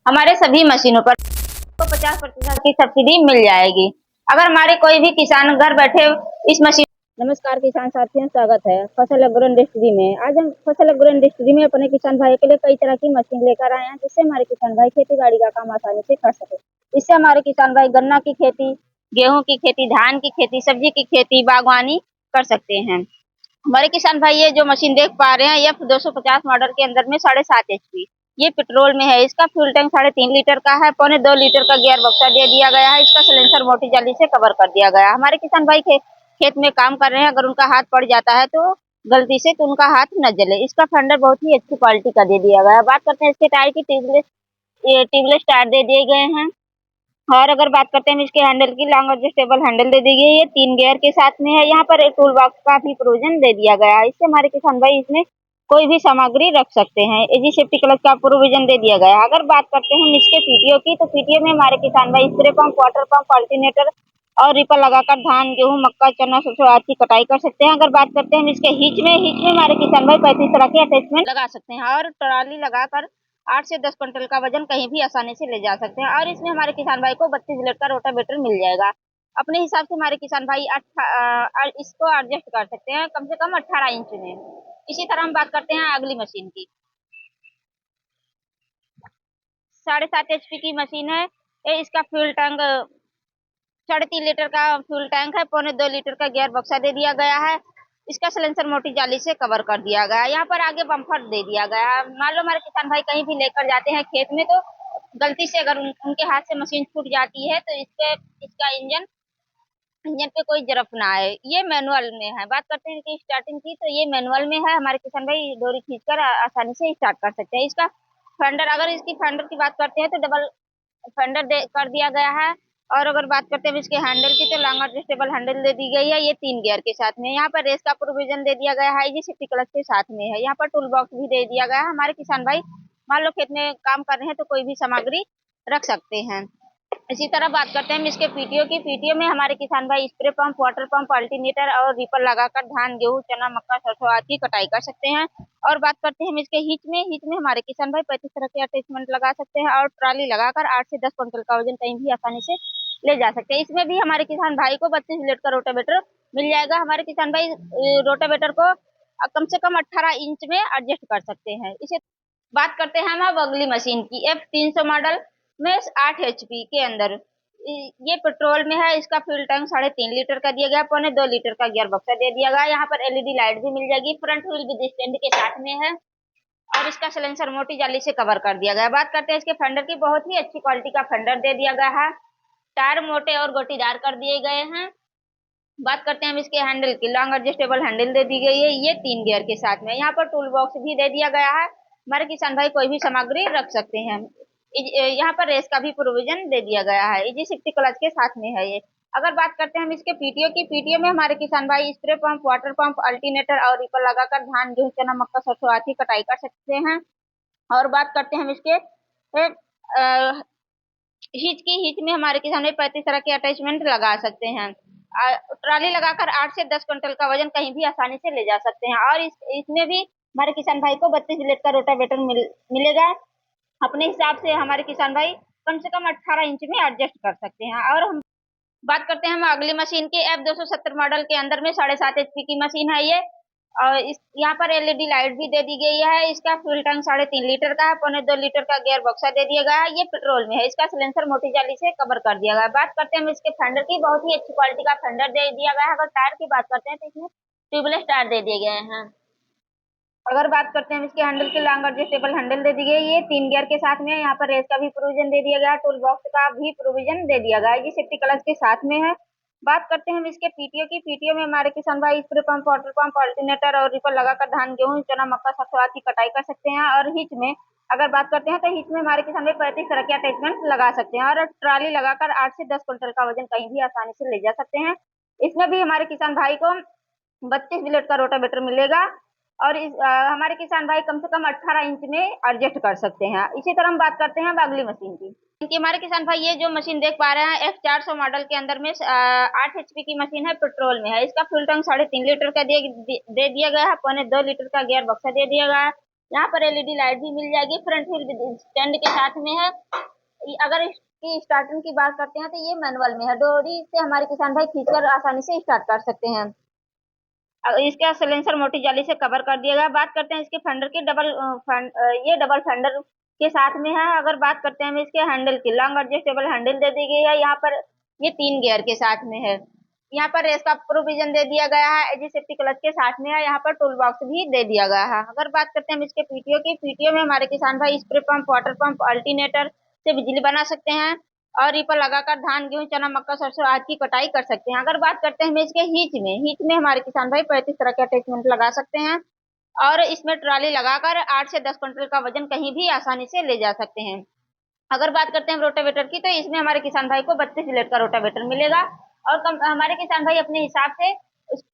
हमारे सभी मशीनों पर को 50% की सब्सिडी मिल जाएगी। अगर हमारे कोई भी किसान घर बैठे इस मशीन। नमस्कार किसान साथियों, स्वागत है फसल एग्रो इंडस्ट्री में। आज हम फसल एग्रो इंडस्ट्री में अपने किसान भाई के लिए कई तरह की मशीन लेकर आए हैं, जिससे हमारे किसान भाई खेती बाड़ी का काम आसानी से कर सके। इससे हमारे किसान भाई गन्ना की खेती, गेहूं की खेती, धान की खेती, सब्जी की खेती, बागवानी कर सकते हैं। हमारे किसान भाई ये जो मशीन देख पा रहे हैं, F250 मॉडल के अंदर में 7.5 HP ये पेट्रोल में है। इसका फ्यूल टैंक 3.5 लीटर का है। 1.25 लीटर का गियर बक्सा दे दिया गया है। इसका सिलेंसर मोटी जाली से कवर कर दिया गया है। हमारे किसान भाई खेत में काम कर रहे हैं, अगर उनका हाथ पड़ जाता है तो गलती से तो उनका हाथ न जले। इसका फेंडर बहुत ही अच्छी क्वालिटी का दे दिया गया है। बात करते हैं इसके टायर की, ट्यूबलेस टायर दे दिए गए हैं। और अगर बात करते हैं इसके हैंडल की, लॉन्ग एडजस्टेबल हैंडल दे दी गई है। 3 गियर के साथ में है। यहाँ पर एक टूल बॉक्स का भी प्रोविजन दे दिया गया है। इससे हमारे किसान भाई इसमें कोई भी सामग्री रख सकते हैं। एजी सेफ्टी क्लच का प्रोविजन दे दिया गया है। अगर बात करते हैं इसके पीटीओ की, तो पीटीओ में हमारे किसान भाई spray pump, water pump, alternator और रिपर लगाकर धान, गेहूं, मक्का, चना, सरसों आदि की कटाई कर सकते हैं। अगर बात करते हैं इसके हिच में हमारे किसान भाई 35 तरह के अटैचमेंट लगा सकते हैं और ट्रॉली लगाकर 8 से 10 क्विंटल का वजन कहीं भी आसानी से ले जा सकते हैं। और इसमें हमारे किसान भाई को 32 लीटर का रोटावेटर मिल जाएगा। अपने हिसाब से हमारे किसान भाई इसको एडजस्ट कर सकते हैं कम से कम 18 इंच में। इसी तरह हम बात करते हैं अगली मशीन की। 7.5 HP की मशीन है। इसका फ्यूल टैंक 3.5 लीटर का फ्यूल टैंक है। 1.25 लीटर का गियर बक्सा दे दिया गया है। इसका सिलेंसर मोटी जाली से कवर कर दिया गया है। यहाँ पर आगे बम्फर दे दिया गया है। मान लो हमारे किसान भाई कहीं भी लेकर जाते हैं खेत में, तो गलती से अगर उनके हाथ से मशीन छूट जाती है तो इसका इंजन पे कोई जरफ ना आए। ये मैनुअल में है। बात करते हैं कि स्टार्टिंग की, तो ये मैनुअल में है। हमारे किसान भाई डोरी खींचकर आसानी से स्टार्ट कर सकते हैं। इसका फेंडर, अगर इसकी फेंडर की बात करते हैं तो डबल फेंडर कर दिया गया है। और अगर बात करते हैं इसके हैंडल की, तो लॉन्ग एडजस्टेबल हैंडल दे दी गई है। ये 3 गियर के साथ में। यहाँ पर रेस का प्रोविजन दे दिया गया है। ये सेफ्टी क्लच के साथ में है। यहाँ पर टूल बॉक्स भी दे दिया गया है। हमारे किसान भाई मान लो खेत में काम कर रहे हैं तो कोई भी सामग्री रख सकते हैं। इसी तरह बात करते हैं इसके पीटीओ की। पीटीओ में हमारे किसान भाई spray pump, water pump, alternator और रिपर लगाकर धान, गेहूं, चना, मक्का, सरसों आदि की कटाई कर सकते हैं। और बात करते हैं इसके हिच में हमारे किसान भाई 35 तरह के अटैचमेंट लगा सकते हैं और ट्राली लगाकर 8 से 10 क्विंटल का वजन कहीं भी आसानी से ले जा सकते हैं। इसमें भी हमारे किसान भाई को 32 लीटर का रोटावेटर मिल जाएगा। हमारे किसान भाई रोटावेटर को कम से कम 18 इंच में एडजस्ट कर सकते हैं। इसे बात करते हैं हम अब अगली मशीन की। F300 मॉडल में 8 HP के अंदर ये पेट्रोल में है। इसका फ्यूल टैंक 3.5 लीटर का दिया गया। 1.25 लीटर का गियर बक्सा दे दिया गया। यहाँ पर एलईडी लाइट भी मिल जाएगी। फ्रंट व्हील भी स्टैंड के साथ में है और इसका सिलेंसर मोटी जाली से कवर कर दिया गया है। बात करते हैं इसके फेंडर की, बहुत ही अच्छी क्वालिटी का फेंडर दे दिया गया है। टायर मोटे और गोटीदार कर दिए गए हैं। बात करते हैं हम इसके हैंडल की, लॉन्ग एडजस्टेबल हैंडल दे दी गई है। ये 3 गियर के साथ में। यहाँ पर टूल बॉक्स भी दे दिया गया है। हमारे किसान भाई कोई भी सामग्री रख सकते हैं। यहाँ पर रेस का भी प्रोविजन दे दिया गया है। इजी सिक्सटी क्लच के साथ में है ये। अगर बात करते हैं हम इसके पीटीओ की, पीटीओ में हमारे किसान भाई spray pump, water pump, alternator और रिपर लगाकर धान, गेहूं, चना, मक्का, सरसों आदि की कटाई कर सकते हैं। और बात करते हैं हम इसके हिच में हमारे किसान भाई 35 तरह के अटैचमेंट लगा सकते हैं। ट्राली लगाकर 8 से 10 क्विंटल का वजन कहीं भी आसानी से ले जा सकते हैं। और इसमें भी हमारे किसान भाई को 32 लीटर का रोटावेटर मिलेगा। अपने हिसाब से हमारे किसान भाई कम से कम 18 इंच में एडजस्ट कर सकते हैं। और हम बात करते हैं हम अगली मशीन की। F270 मॉडल के अंदर में 7.5 HP की मशीन है ये। और इस यहाँ पर एलईडी लाइट भी दे दी गई है। इसका फ्यूल टैंक 3.5 लीटर का है। 1.25 लीटर का गियर बक्सा दे दिया गया है। ये पेट्रोल में है। इसका सिलेंसर मोटी जाली से कवर कर दिया गया है। बात करते हैं हम इसके फेंडर की, बहुत ही अच्छी क्वालिटी का फेंडर दे दिया गया है। अगर टायर की बात करते हैं तो इसमें ट्यूबलेस टायर दे दिए गए हैं। अगर बात करते हैं इसके हैंडल की, लॉन्ग एडजस्टेबल हैंडल दे दी गई है। ये 3 गियर के साथ में है। यहाँ पर रेस का भी प्रोविजन दे दिया गया है। टूल बॉक्स का भी प्रोविजन दे दिया गया है। ये सेफ्टी क्लच के साथ में है। बात करते हैं हम इसके पीटीओ की। पीटीओ में हमारे किसान भाई spray pump, water pump, alternator और रिपर लगाकर धान, गेहूं, चना, मक्का, सरसों आदि की कटाई कर सकते हैं। और हिच में अगर बात करते हैं तो हिच में हमारे किसान भाई 35 तरह के अटैचमेंट लगा सकते हैं और ट्राली लगाकर 8 से 10 क्विंटल का वजन कहीं भी आसानी से ले जा सकते हैं। इसमें भी हमारे किसान भाई को 32 लीटर का रोटावेटर मिलेगा। और हमारे किसान भाई कम से कम 18 इंच में एडजस्ट कर सकते हैं। इसी तरह हम बात करते हैं अब अगली मशीन की। कि हमारे किसान भाई ये जो मशीन देख पा रहे हैं, F400 मॉडल के अंदर में 8 HP की मशीन है। पेट्रोल में है। इसका फ्यूल टैंक 3.5 लीटर का दे दिया गया है। 1.25 लीटर का गियर बक्सा दे दिया गया है। यहाँ पर एलईडी लाइट भी मिल जाएगी, फ्रंट व्हील स्टैंड के साथ में है। अगर इसकी स्टार्टिंग की बात करते हैं तो ये मैनुअल में है, डोरी से हमारे किसान भाई खींचकर आसानी से स्टार्ट कर सकते हैं। इसका सिलेंसर मोटी जाली से कवर कर दिया गया। बात करते हैं इसके फेंडर की, ये डबल फेंडर के साथ में है। अगर बात करते हैं हम इसके हैंडल की, लॉन्ग एडजस्टेबल हैंडल दे दी गई है यहाँ पर, ये 3 गियर के साथ में है। यहाँ पर रेस का प्रोविजन दे दिया गया है, एजी सेफ्टी क्लच के साथ में है। यहाँ पर टूल बॉक्स भी दे दिया गया है। अगर बात करते हैं हम इसके पीटीओ की, पीटीओ में हमारे किसान भाई spray pump, water pump, alternator से बिजली बना सकते हैं और रीपर लगाकर धान, गेहूं, चना, मक्का, सरसों आदि की कटाई कर सकते हैं। अगर बात करते हैं हम इसके हीच में हमारे किसान भाई 35 तरह के अटैचमेंट लगा सकते हैं और इसमें ट्रॉली लगाकर 8 से 10 क्विंटल का वजन कहीं भी आसानी से ले जा सकते हैं। अगर बात करते हैं रोटावेटर की, तो इसमें हमारे किसान भाई को 32 ब्लेड का रोटावेटर मिलेगा और हमारे किसान भाई अपने हिसाब से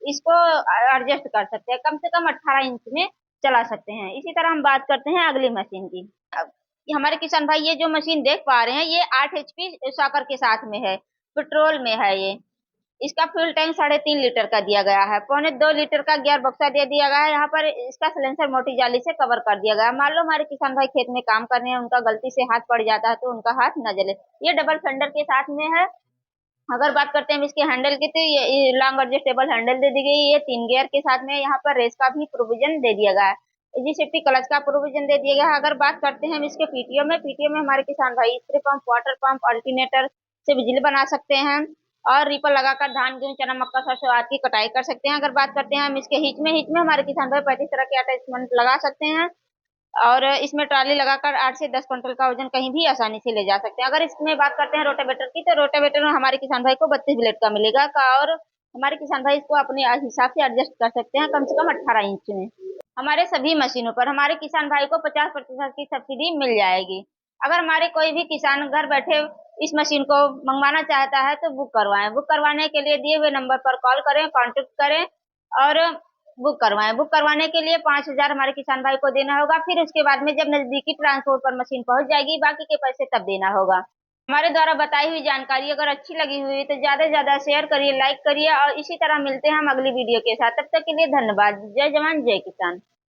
इसको एडजस्ट कर सकते हैं, कम से कम 18 इंच में चला सकते हैं। इसी तरह हम बात करते हैं अगली मशीन की। अब हमारे किसान भाई ये जो मशीन देख पा रहे हैं, ये 8 HP शॉकर के साथ में है, पेट्रोल में है ये। इसका फ्यूल टैंक 3.5 लीटर का दिया गया है, 1.25 लीटर का गियर बक्सा दे दिया गया है। यहाँ पर इसका सिलेंसर मोटी जाली से कवर कर दिया गया है। मान लो हमारे किसान भाई खेत में काम कर रहे हैं, उनका गलती से हाथ पड़ जाता है तो उनका हाथ न जले। ये डबल फेंडर के साथ में है। अगर बात करते हैं इसके हैंडल की, तो ये लॉन्ग एडजस्टेबल हैंडल दे दी गई, ये 3 गियर के साथ में। यहाँ पर रेस का भी प्रोविजन दे दिया गया है, जी सेफ्टी क्लच का प्रोविजन दे दिया गया है। अगर बात करते हैं हम इसके पीटीओ में हमारे किसान भाई spray pump, water pump, alternator से बिजली बना सकते हैं और रीपर लगाकर धान, गेहूं, चना, मक्का, सरसों आदि की कटाई कर सकते हैं। अगर बात करते हैं हम इसके हिच में हमारे किसान भाई 35 तरह के अटैचमेंट लगा सकते हैं और इसमें ट्राली लगाकर 8 से 10 क्विंटल का वजन कहीं भी आसानी से ले जा सकते हैं। अगर इसमें बात करते हैं रोटावेटर की, तो रोटावेटर में हमारे किसान भाई को 32 ब्लेड का मिलेगा और हमारे किसान भाई इसको अपने हिसाब से एडजस्ट कर सकते हैं, कम से कम 18 इंच में। हमारे सभी मशीनों पर हमारे किसान भाई को 50% की सब्सिडी मिल जाएगी। अगर हमारे कोई भी किसान घर बैठे इस मशीन को मंगवाना चाहता है तो बुक करवाएं। बुक करवाने के लिए दिए हुए नंबर पर कॉल करें, कॉन्टेक्ट करें और बुक करवाएं। बुक करवाने के लिए 5,000 हमारे किसान भाई को देना होगा। फिर उसके बाद में जब नजदीकी ट्रांसपोर्ट पर मशीन पहुंच जाएगी, बाकी के पैसे तब देना होगा। हमारे द्वारा बताई हुई जानकारी अगर अच्छी लगी हुई तो ज्यादा से ज्यादा शेयर करिए, लाइक करिए और इसी तरह मिलते हैं हम अगली वीडियो के साथ। तब तक के लिए धन्यवाद। जय जवान जय किसान।